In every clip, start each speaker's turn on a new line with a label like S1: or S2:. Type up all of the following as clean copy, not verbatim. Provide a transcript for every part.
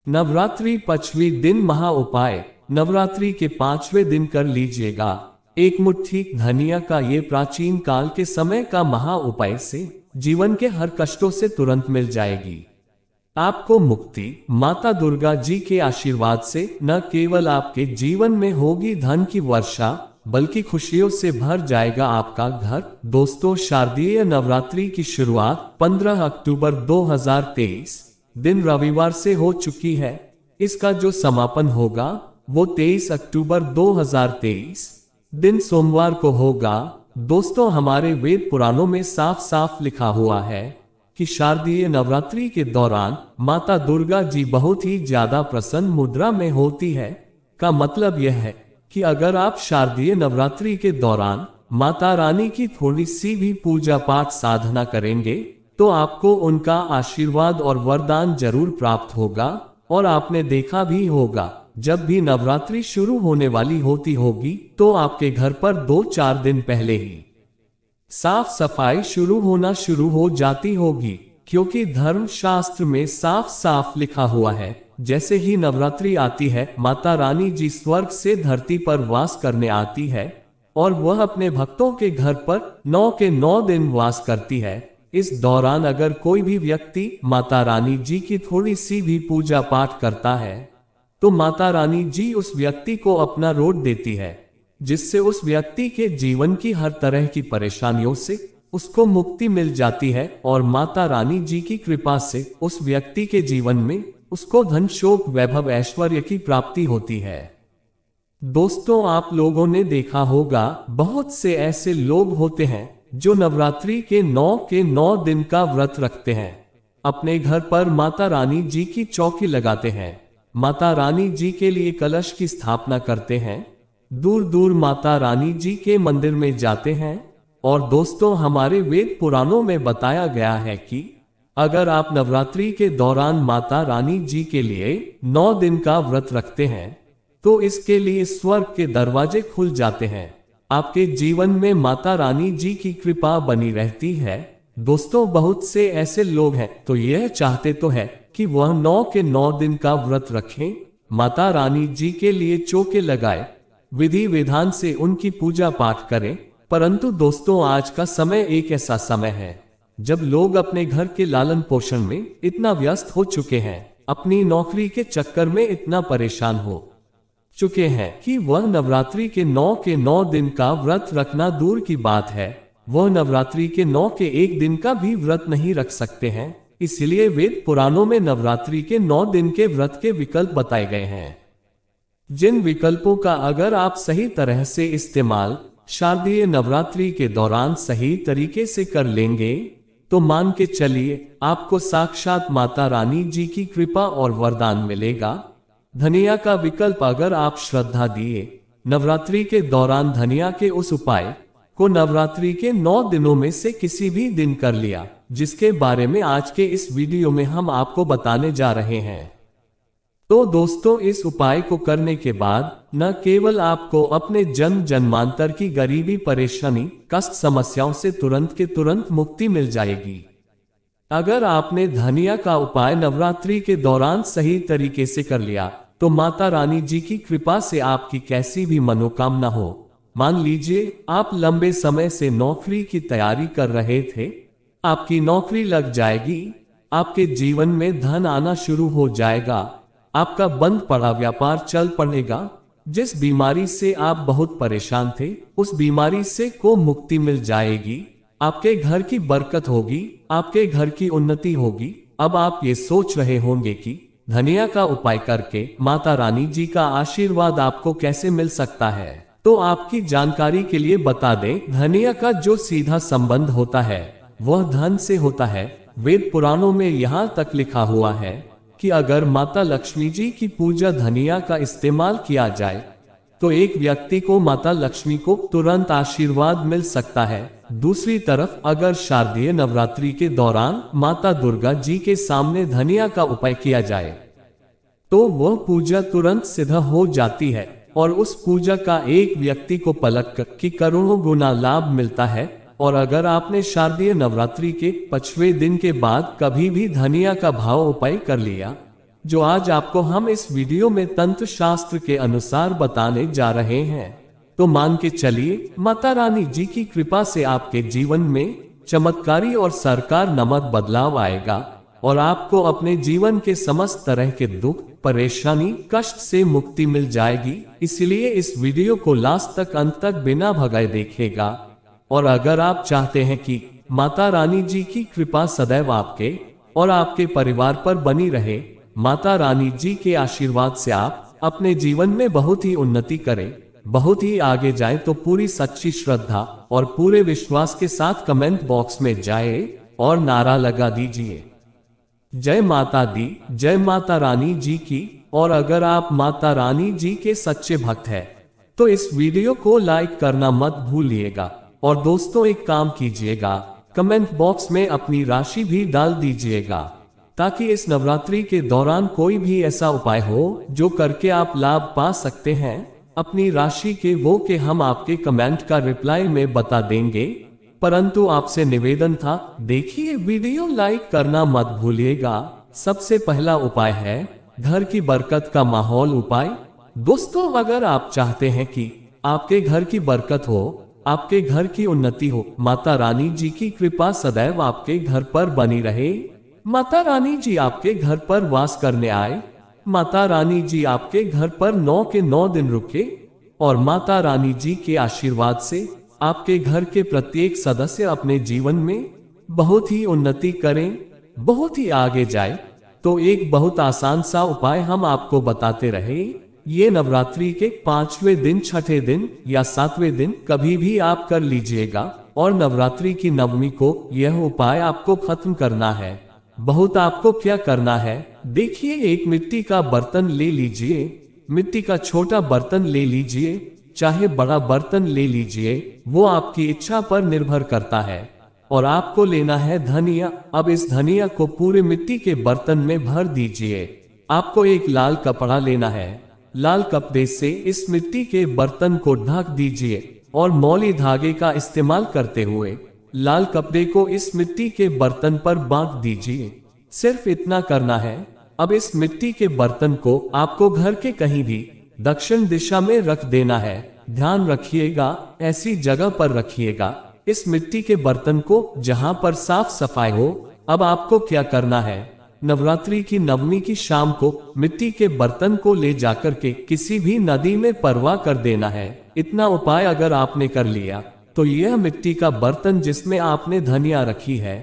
S1: नवरात्रि 5वें दिन महा उपाय। नवरात्रि के 5वें दिन कर लीजिएगा एक मुट्ठी धनिया का ये प्राचीन काल के समय का महा उपाय से जीवन के हर कष्टों से तुरंत मिल जाएगी आपको मुक्ति। माता दुर्गा जी के आशीर्वाद से न केवल आपके जीवन में होगी धन की वर्षा बल्कि खुशियों से भर जाएगा आपका घर। दोस्तों, शारदीय नवरात्रि की शुरुआत 15 अक्टूबर 2023 दिन रविवार से हो चुकी है। इसका जो समापन होगा वो 23 अक्टूबर 2023 दिन सोमवार को होगा। दोस्तों, हमारे वेद पुराणों में साफ साफ लिखा हुआ है कि शारदीय नवरात्रि के दौरान माता दुर्गा जी बहुत ही ज्यादा प्रसन्न मुद्रा में होती है। का मतलब यह है कि अगर आप शारदीय नवरात्रि के दौरान माता रानी की थोड़ी सी भी पूजा पाठ साधना करेंगे तो आपको उनका आशीर्वाद और वरदान जरूर प्राप्त होगा। और आपने देखा भी होगा, जब भी नवरात्रि शुरू होने वाली होती होगी तो आपके घर पर 2-4 दिन पहले ही साफ सफाई शुरू हो जाती होगी, क्योंकि धर्म शास्त्र में साफ साफ लिखा हुआ है जैसे ही नवरात्रि आती है माता रानी जी स्वर्ग से धरती पर वास करने आती है और वह अपने भक्तों के घर पर 9 के 9 दिन वास करती है। इस दौरान अगर कोई भी व्यक्ति माता रानी जी की थोड़ी सी भी पूजा पाठ करता है तो माता रानी जी उस व्यक्ति को अपना रोट देती है, जिससे उस व्यक्ति के जीवन की हर तरह की परेशानियों से उसको मुक्ति मिल जाती है और माता रानी जी की कृपा से उस व्यक्ति के जीवन में उसको धन शोक वैभव ऐश्वर्य की प्राप्ति होती है। दोस्तों, आप लोगों ने देखा होगा बहुत से ऐसे लोग होते हैं जो नवरात्रि के 9 दिन का व्रत रखते हैं। अपने घर पर माता रानी जी की चौकी लगाते हैं, माता रानी जी के लिए कलश की स्थापना करते हैं, दूर दूर माता रानी जी के मंदिर में जाते हैं। और दोस्तों, हमारे वेद पुराणों में बताया गया है कि अगर आप नवरात्रि के दौरान माता रानी जी के लिए 9 दिन का व्रत रखते हैं तो इसके लिए स्वर्ग के दरवाजे खुल जाते हैं, आपके जीवन में माता रानी जी की कृपा बनी रहती है। दोस्तों, बहुत से ऐसे लोग हैं तो यह चाहते तो है कि वह 9 के 9 दिन का व्रत रखें, माता रानी जी के लिए चौके लगाए, विधि विधान से उनकी पूजा पाठ करें। परंतु दोस्तों, आज का समय एक ऐसा समय है जब लोग अपने घर के लालन पोषण में इतना व्यस्त हो चुके हैं, अपनी नौकरी के चक्कर में इतना परेशान हो चुके हैं कि वह नवरात्रि के 9 दिन का व्रत रखना दूर की बात है, वह नवरात्रि के 9 के 1 दिन का भी व्रत नहीं रख सकते हैं। इसलिए वेद पुराणों में नवरात्रि के 9 दिन के व्रत के विकल्प बताए गए हैं, जिन विकल्पों का अगर आप सही तरह से इस्तेमाल शारदीय नवरात्रि के दौरान सही तरीके से कर लेंगे तो मान के चलिए आपको साक्षात माता रानी जी की कृपा और वरदान मिलेगा। धनिया का विकल्प, अगर आप श्रद्धा दिए नवरात्रि के दौरान धनिया के उस उपाय को नवरात्रि के 9 दिनों में से किसी भी दिन कर लिया, जिसके बारे में आज के इस वीडियो में हम आपको बताने जा रहे हैं। तो दोस्तों, इस उपाय को करने के बाद न केवल आपको अपने जन्म जन्मांतर की गरीबी परेशानी कष्ट समस्याओं से तुरंत के तुरंत मुक्ति मिल जाएगी। अगर आपने धनिया का उपाय नवरात्रि के दौरान सही तरीके से कर लिया तो माता रानी जी की कृपा से आपकी कैसी भी मनोकामना हो, मान लीजिए आप लंबे समय से नौकरी की तैयारी कर रहे थे, आपकी नौकरी लग जाएगी, आपके जीवन में धन आना शुरू हो जाएगा, आपका बंद पड़ा व्यापार चल पड़ेगा, जिस बीमारी से आप बहुत परेशान थे उस बीमारी से को मुक्ति मिल जाएगी, आपके घर की बरकत होगी, आपके घर की उन्नति होगी। अब आप ये सोच रहे होंगे कि धनिया का उपाय करके माता रानी जी का आशीर्वाद आपको कैसे मिल सकता है, तो आपकी जानकारी के लिए बता दें, धनिया का जो सीधा संबंध होता है वह धन से होता है। वेद पुराणों में यहाँ तक लिखा हुआ है कि अगर माता लक्ष्मी जी की पूजा धनिया का इस्तेमाल किया जाए तो एक व्यक्ति को माता लक्ष्मी को तुरंत आशीर्वाद मिल सकता है। दूसरी तरफ अगर शारदीय नवरात्रि के दौरान माता दुर्गा जी के सामने धनिया का उपाय किया जाए तो वह पूजा तुरंत सिद्ध हो जाती है और उस पूजा का एक व्यक्ति को पलक की करोड़ों गुना लाभ मिलता है। और अगर आपने शारदीय नवरात्रि के 5वें दिन के बाद कभी भी धनिया का भाव उपाय कर लिया जो आज आपको हम इस वीडियो में तंत्र शास्त्र के अनुसार बताने जा रहे हैं। तो मान के चलिए माता रानी जी की कृपा से आपके जीवन में चमत्कारी और सरकार नमक बदलाव आएगा और आपको अपने जीवन के समस्त तरह के दुख, परेशानी, कष्ट से मुक्ति मिल जाएगी। इसलिए इस वीडियो को लास्ट तक, अंत तक बिना भगाए देखिएगा। और अगर आप चाहते हैं कि माता रानी जी की कृपा सदैव आपके और आपके परिवार पर बनी रहे, माता रानी जी के आशीर्वाद से आप अपने जीवन में बहुत ही उन्नति करें, बहुत ही आगे जाए, तो पूरी सच्ची श्रद्धा और पूरे विश्वास के साथ कमेंट बॉक्स में जाए और नारा लगा दीजिए, जय माता दी, जय माता रानी जी की। और अगर आप माता रानी जी के सच्चे भक्त हैं तो इस वीडियो को लाइक करना मत भूलिएगा। और दोस्तों एक काम कीजिएगा, कमेंट बॉक्स में अपनी राशि भी डाल दीजिएगा, ताकि इस नवरात्रि के दौरान कोई भी ऐसा उपाय हो जो करके आप लाभ पा सकते हैं अपनी राशि के, वो के हम आपके कमेंट का रिप्लाई में बता देंगे। परंतु आपसे निवेदन था, देखिए वीडियो लाइक करना मत भूलिएगा। सबसे पहला उपाय है घर की बरकत का माहौल उपाय। दोस्तों अगर आप चाहते हैं कि आपके घर की बरकत हो, आपके घर की उन्नति हो, माता रानी जी की कृपा सदैव आपके घर पर बनी रहे, माता रानी जी आपके घर पर वास करने आए, माता रानी जी आपके घर पर 9 के 9 दिन रुके और माता रानी जी के आशीर्वाद से आपके घर के प्रत्येक सदस्य अपने जीवन में बहुत ही उन्नति करें, बहुत ही आगे जाए, तो एक बहुत आसान सा उपाय हम आपको बताते रहे। ये नवरात्रि के 5वें दिन, 6ठे दिन या 7वें दिन कभी भी आप कर लीजिएगा और नवरात्रि की नवमी को यह उपाय आपको खत्म करना है। बहुत आपको क्या करना है, देखिए एक मिट्टी का बर्तन ले लीजिए, मिट्टी का छोटा बर्तन ले लीजिए, चाहे बड़ा बर्तन ले लीजिए, वो आपकी इच्छा पर निर्भर करता है। और आपको लेना है धनिया। अब इस धनिया को पूरे मिट्टी के बर्तन में भर दीजिए। आपको एक लाल कपड़ा लेना है, लाल कपड़े से इस मिट्टी के बर्तन को ढक दीजिए और मौली धागे का इस्तेमाल करते हुए लाल कपड़े को इस मिट्टी के बर्तन पर बांध दीजिए। सिर्फ इतना करना है। अब इस मिट्टी के बर्तन को आपको घर के कहीं भी दक्षिण दिशा में रख देना है। ध्यान रखिएगा, ऐसी जगह पर रखिएगा इस मिट्टी के बर्तन को जहां पर साफ सफाई हो। अब आपको क्या करना है, नवरात्रि की नवमी की शाम को मिट्टी के बर्तन को ले जाकर के किसी भी नदी में परवाह कर देना है। इतना उपाय अगर आपने कर लिया तो यह मिट्टी का बर्तन जिसमें आपने धनिया रखी है,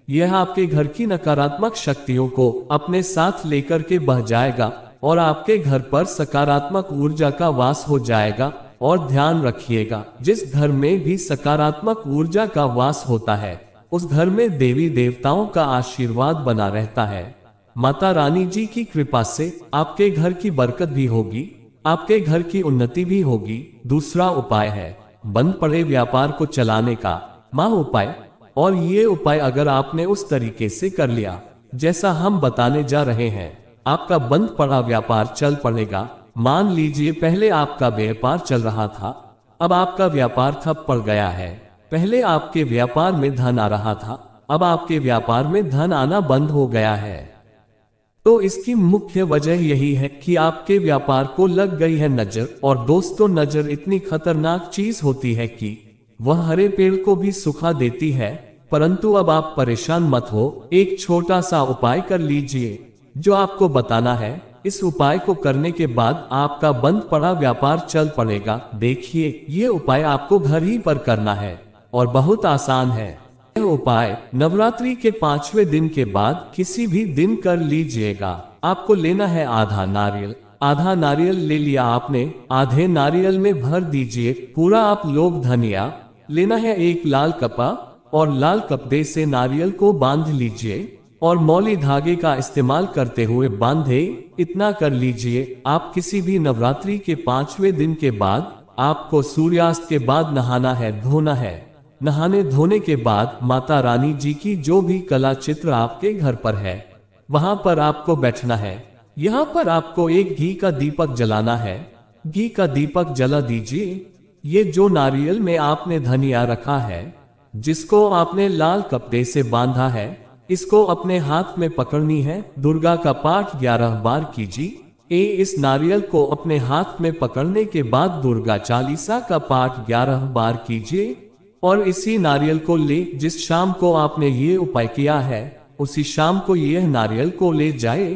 S1: यह आपके घर की नकारात्मक शक्तियों को अपने साथ लेकर के बह जाएगा और आपके घर पर सकारात्मक ऊर्जा का वास हो जाएगा। और ध्यान रखिएगा, जिस घर में भी सकारात्मक ऊर्जा का वास होता है उस घर में देवी देवताओं का आशीर्वाद बना रहता है। माता रानी जी की कृपा से आपके घर की बरकत भी होगी, आपके घर की उन्नति भी होगी। दूसरा उपाय है बंद पड़े व्यापार को चलाने का महा उपाय। और ये उपाय अगर आपने उस तरीके से कर लिया जैसा हम बताने जा रहे हैं, आपका बंद पड़ा व्यापार चल पड़ेगा। मान लीजिए पहले आपका व्यापार चल रहा था, अब आपका व्यापार ठप पड़ गया है। पहले आपके व्यापार में धन आ रहा था, अब आपके व्यापार में धन आना बंद हो गया है। तो इसकी मुख्य वजह यही है कि आपके व्यापार को लग गई है नजर। और दोस्तों नजर इतनी खतरनाक चीज होती है कि वह हरे पेड़ को भी सुखा देती है। परंतु अब आप परेशान मत हो, एक छोटा सा उपाय कर लीजिए जो आपको बताना है। इस उपाय को करने के बाद आपका बंद पड़ा व्यापार चल पड़ेगा। देखिए ये उपाय आपको घर ही पर करना है और बहुत आसान है। यह उपाय नवरात्रि के 5वें दिन के बाद किसी भी दिन कर लीजिएगा। आपको लेना है आधा नारियल। आधा नारियल ले लिया आपने, आधे नारियल में भर दीजिए पूरा आप लोग धनिया। लेना है एक लाल कपड़ा और लाल कपड़े से नारियल को बांध लीजिए और मौली धागे का इस्तेमाल करते हुए बांधे। इतना कर लीजिए। आप किसी भी नवरात्रि के 5वें दिन के बाद आपको सूर्यास्त के बाद नहाना है, धोना है। नहाने धोने के बाद माता रानी जी की जो भी कला चित्र आपके घर पर है वहां पर आपको बैठना है। यहाँ पर आपको एक घी का दीपक जलाना है। घी का दीपक जला दीजिए। ये जो नारियल में आपने धनिया रखा है, जिसको आपने लाल कपड़े से बांधा है, इसको अपने हाथ में पकड़नी है। दुर्गा का पाठ 11 बार कीजिए। इस नारियल को अपने हाथ में पकड़ने के बाद दुर्गा चालीसा का पाठ 11 बार कीजिए और इसी नारियल को ले जिस शाम को आपने ये उपाय किया है उसी शाम को यह नारियल को ले जाए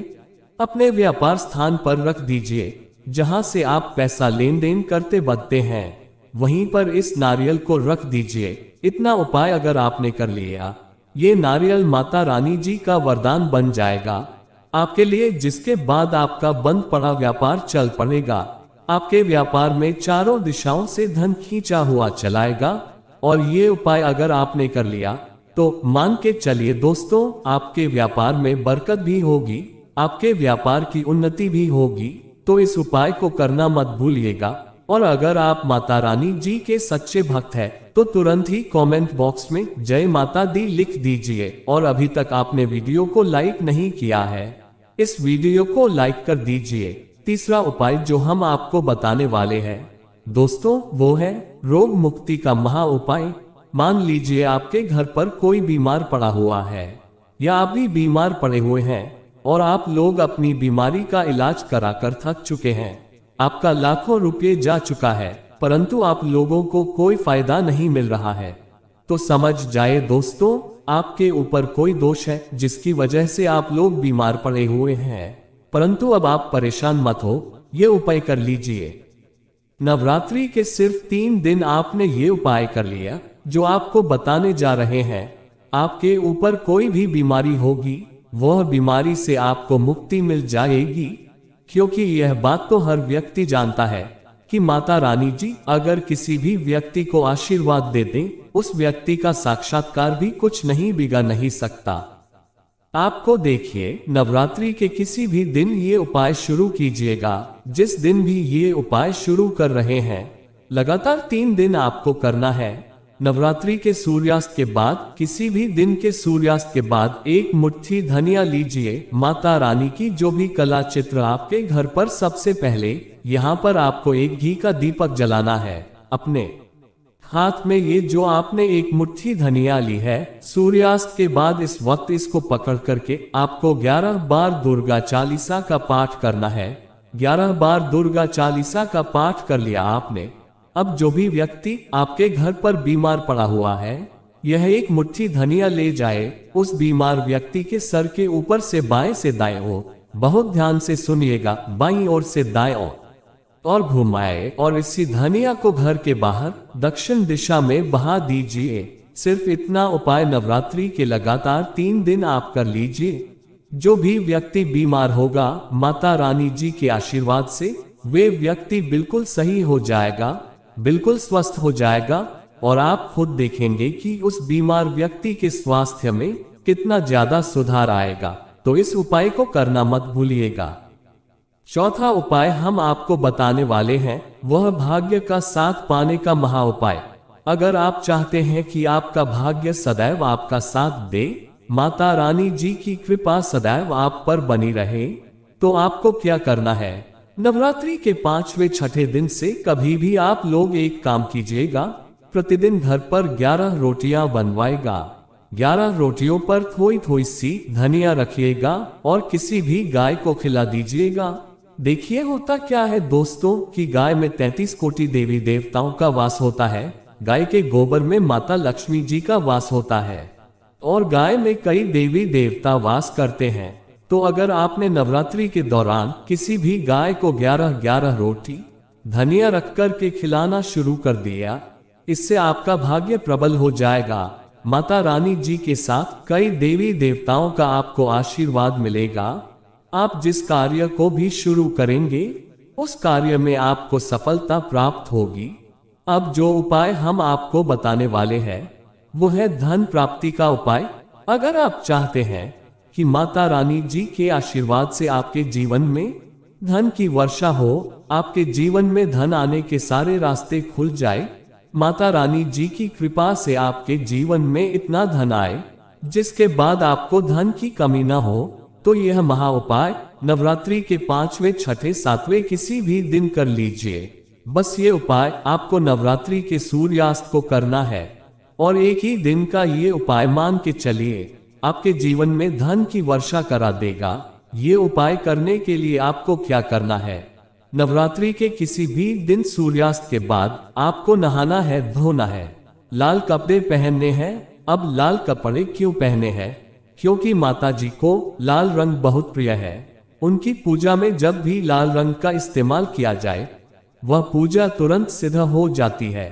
S1: अपने व्यापार स्थान पर रख दीजिए जहां से आप पैसा लेन देन करते बनते हैं, वहीं पर इस नारियल को रख दीजिए। इतना उपाय अगर आपने कर लिया, ये नारियल माता रानी जी का वरदान बन जाएगा आपके लिए, जिसके बाद आपका बंद पड़ा व्यापार चल पड़ेगा। आपके व्यापार में चारों दिशाओं से धन खींचा हुआ चलाएगा। और ये उपाय अगर आपने कर लिया तो मान के चलिए दोस्तों, आपके व्यापार में बरकत भी होगी, आपके व्यापार की उन्नति भी होगी। तो इस उपाय को करना मत भूलिएगा। और अगर आप माता रानी जी के सच्चे भक्त हैं तो तुरंत ही कमेंट बॉक्स में जय माता दी लिख दीजिए। और अभी तक आपने वीडियो को लाइक नहीं किया है, इस वीडियो को लाइक कर दीजिए। तीसरा उपाय जो हम आपको बताने वाले हैं दोस्तों, वो है रोग मुक्ति का महा उपाय। मान लीजिए आपके घर पर कोई बीमार पड़ा हुआ है या आप भी बीमार पड़े हुए हैं और आप लोग अपनी बीमारी का इलाज कराकर थक चुके हैं। आपका लाखों रुपये जा चुका है परंतु आप लोगों को कोई फायदा नहीं मिल रहा है। तो समझ जाए दोस्तों, आपके ऊपर कोई दोष है जिसकी वजह से आप लोग बीमार पड़े हुए हैं। परंतु अब आप परेशान मत हो, ये उपाय कर लीजिए। नवरात्रि के सिर्फ 3 दिन आपने ये उपाय कर लिया जो आपको बताने जा रहे हैं। आपके ऊपर कोई भी बीमारी होगी, वह बीमारी से आपको मुक्ति मिल जाएगी। क्योंकि यह बात तो हर व्यक्ति जानता है कि माता रानी जी अगर किसी भी व्यक्ति को आशीर्वाद दे दें, उस व्यक्ति का साक्षात्कार भी कुछ नहीं बिगाड़ नहीं सकता। आपको देखिए, नवरात्रि के किसी भी दिन ये उपाय शुरू कीजिएगा। जिस दिन भी ये उपाय शुरू कर रहे हैं, लगातार 3 दिन आपको करना है। नवरात्रि के सूर्यास्त के बाद, किसी भी दिन के सूर्यास्त के बाद 1 मुट्ठी धनिया लीजिए। माता रानी की जो भी कला चित्र आपके घर पर, सबसे पहले यहाँ पर आपको एक घी का दीपक जलाना है। अपने हाथ में ये जो आपने 1 मुट्ठी धनिया ली है, सूर्यास्त के बाद इस वक्त इसको पकड़ करके आपको 11 बार दुर्गा चालीसा का पाठ करना है। 11 बार दुर्गा चालीसा का पाठ कर लिया आपने। अब जो भी व्यक्ति आपके घर पर बीमार पड़ा हुआ है, यह 1 मुट्ठी धनिया ले जाए, उस बीमार व्यक्ति के सर के ऊपर से बाएं से दाएं ओर, बहुत ध्यान से सुनिएगा, बाईं ओर से दाएं ओर और घुमाए और इसी धनिया को घर के बाहर दक्षिण दिशा में बहा दीजिए। सिर्फ इतना उपाय नवरात्रि के लगातार 3 दिन आप कर लीजिए। जो भी व्यक्ति बीमार होगा, माता रानी जी के आशीर्वाद से वे व्यक्ति बिल्कुल सही हो जाएगा, बिल्कुल स्वस्थ हो जाएगा। और आप खुद देखेंगे कि उस बीमार व्यक्ति के स्वास्थ्य में कितना ज्यादा सुधार आएगा। तो इस उपाय को करना मत भूलिएगा। चौथा उपाय हम आपको बताने वाले हैं, वह भाग्य का साथ पाने का महा उपाय। अगर आप चाहते हैं कि आपका भाग्य सदैव आपका साथ दे, माता रानी जी की कृपा सदैव आप पर बनी रहे, तो आपको क्या करना है? नवरात्रि के 5वें छठे दिन से कभी भी आप लोग एक काम कीजिएगा, प्रतिदिन घर पर 11 रोटियां बनवाएगा। 11 रोटियों पर थोड़ी थोड़ी सी धनिया रखिएगा और किसी भी गाय को खिला दीजिएगा। देखिए होता क्या है दोस्तों कि गाय में 33 कोटि देवी देवताओं का वास होता है। गाय के गोबर में माता लक्ष्मी जी का वास होता है और गाय में कई देवी देवता वास करते हैं। तो अगर आपने नवरात्रि के दौरान किसी भी गाय को 11 रोटी धनिया रख कर के खिलाना शुरू कर दिया, इससे आपका भाग्य प्रबल हो जाएगा। माता रानी जी के साथ कई देवी देवताओं का आपको आशीर्वाद मिलेगा। आप जिस कार्य को भी शुरू करेंगे, उस कार्य में आपको सफलता प्राप्त होगी। अब जो उपाय हम आपको बताने वाले हैं, वो है धन प्राप्ति का उपाय। अगर आप चाहते हैं कि माता रानी जी के आशीर्वाद से आपके जीवन में धन की वर्षा हो, आपके जीवन में धन आने के सारे रास्ते खुल जाए, माता रानी जी की कृपा से आपके जीवन में इतना धन आए जिसके बाद आपको धन की कमी न हो, तो यह महा उपाय नवरात्रि के 5वें, 6ठे, 7वें किसी भी दिन कर लीजिए। बस ये उपाय आपको नवरात्रि के सूर्यास्त को करना है और एक ही दिन का ये उपाय मान के चलिए आपके जीवन में धन की वर्षा करा देगा। ये उपाय करने के लिए आपको क्या करना है? नवरात्रि के किसी भी दिन सूर्यास्त के बाद आपको नहाना है, धोना है, लाल कपड़े पहनने हैं। अब लाल कपड़े क्यों पहने हैं? क्योंकि माता जी को लाल रंग बहुत प्रिय है। उनकी पूजा में जब भी लाल रंग का इस्तेमाल किया जाए वह पूजा तुरंत सिद्ध हो जाती है।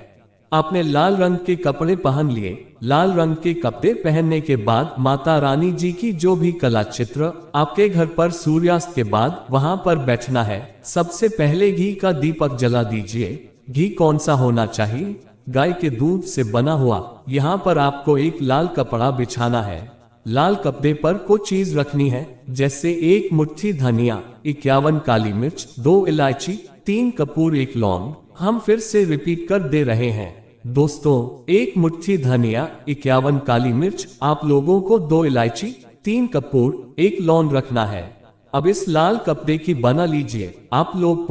S1: आपने लाल रंग के कपड़े पहन लिए। लाल रंग के कपड़े पहनने के बाद माता रानी जी की जो भी कला चित्र आपके घर पर सूर्यास्त के बाद वहां पर बैठना है। सबसे पहले घी का दीपक जला दीजिए। घी कौन सा होना चाहिए? गाय के दूध से बना हुआ। यहाँ पर आपको एक लाल कपड़ा बिछाना है। लाल कपड़े पर कुछ चीज रखनी है, जैसे 1 मुट्ठी धनिया, 51 काली मिर्च, 2 इलायची, 3 कपूर, 1 लौंग। हम फिर से रिपीट कर दे रहे हैं दोस्तों, 1 मुट्ठी धनिया, 51 काली मिर्च, आप लोगों को 2 इलायची, 3 कपूर, 1 लौंग रखना है। अब इस लाल कपड़े की बना लीजिए आप लोग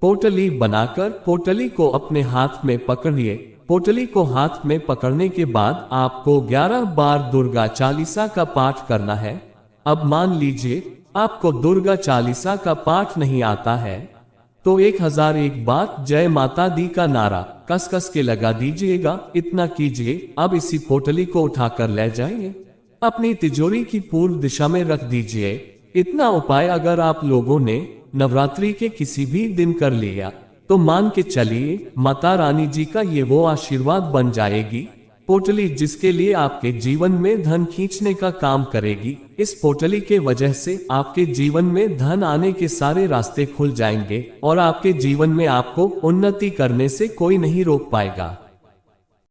S1: पोटली बनाकर पोटली को अपने हाथ में पकड़िए। पोटली को हाथ में पकड़ने के बाद आपको 11 बार दुर्गा चालीसा का पाठ करना है। अब मान लीजिए आपको दुर्गा चालीसा का पाठ नहीं आता है तो 1001 बार जय माता दी का नारा कस कस के लगा दीजिएगा। इतना कीजिए। अब इसी पोटली को उठाकर ले जाइए, अपनी तिजोरी की पूर्व दिशा में रख दीजिए। इतना उपाय अगर आप लोगों ने नवरात्रि के किसी भी दिन कर लिया तो मान के चलिए माता रानी जी का ये वो आशीर्वाद बन जाएगी। पोटली जिसके लिए आपके जीवन में धन खींचने का काम करेगी। इस पोटली के वजह से आपके जीवन में धन आने के सारे रास्ते खुल जाएंगे और आपके जीवन में आपको उन्नति करने से कोई नहीं रोक पाएगा।